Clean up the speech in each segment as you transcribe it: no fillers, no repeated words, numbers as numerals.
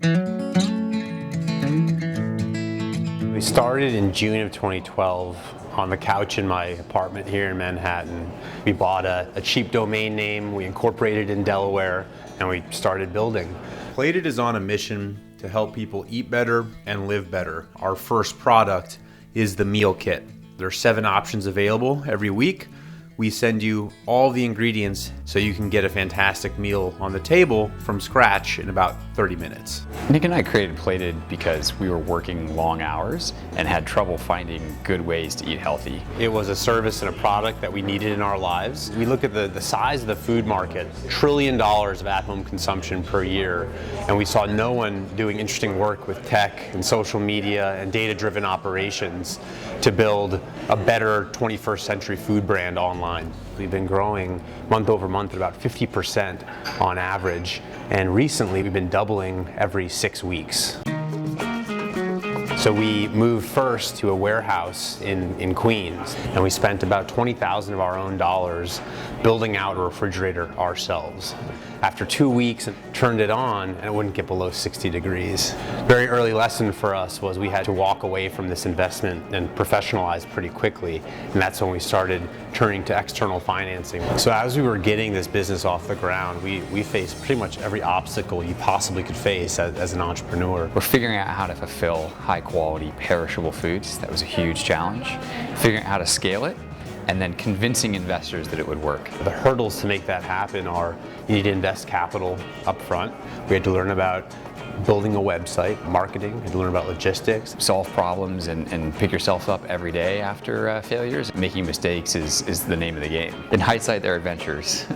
We started in June of 2012 on the couch in my apartment here in Manhattan. We bought a cheap domain name, we incorporated in Delaware, and we started building. Plated is on a mission to help people eat better and live better. Our first product is the meal kit. There are 7 options available every week. We send you all the ingredients so you can get a fantastic meal on the table from scratch in about 30 minutes. Nick and I created Plated because we were working long hours and had trouble finding good ways to eat healthy. It was a service and a product that we needed in our lives. We look at the size of the food market, $1 trillion of at-home consumption per year, and we saw no one doing interesting work with tech and social media and data-driven operations to build a better 21st century food brand online. We've been growing month over month at about 50% on average, and recently we've been doubling every 6 weeks. So we moved first to a warehouse in Queens, and we spent about $20,000 of our own dollars building out a refrigerator ourselves. After 2 weeks, it turned it on, and it wouldn't get below 60 degrees. Very early lesson for us was we had to walk away from this investment and professionalize pretty quickly, and that's when we started turning to external financing. So as we were getting this business off the ground, we faced pretty much every obstacle you possibly could face as an entrepreneur. We're figuring out how to fulfill high quality, perishable foods. That was a huge challenge. Figuring out how to scale it, and then convincing investors that it would work. The hurdles to make that happen are you need to invest capital up front. We had to learn about building a website, marketing, we had to learn about logistics. Solve problems and pick yourself up every day after failures. Making mistakes is the name of the game. In hindsight, they're adventures.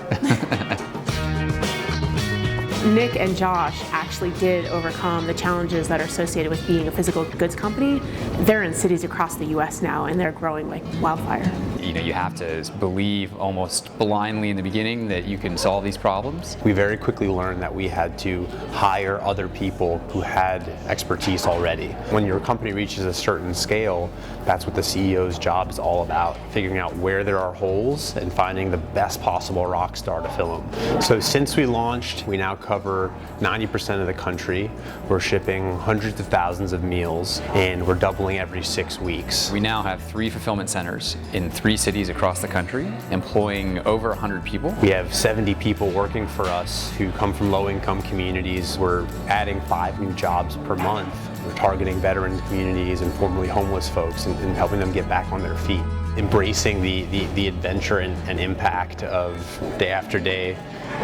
Nick and Josh actually did overcome the challenges that are associated with being a physical goods company. They're in cities across the US now, and they're growing like wildfire. You have to believe almost blindly in the beginning that you can solve these problems. We very quickly learned that we had to hire other people who had expertise already. When your company reaches a certain scale, that's what the CEO's job is all about, figuring out where there are holes and finding the best possible rock star to fill them. So since we launched, we now cover 90% of the country. We're shipping hundreds of thousands of meals, and we're doubling every 6 weeks. We now have 3 fulfillment centers in 3 cities across the country, employing over 100 people. We have 70 people working for us who come from low-income communities. We're adding 5 new jobs per month. We're targeting veteran communities and formerly homeless folks and helping them get back on their feet. Embracing the adventure and impact of day after day,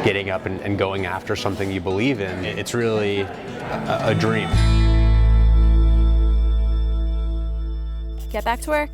getting up and going after something you believe in. It's really a dream. Get back to work.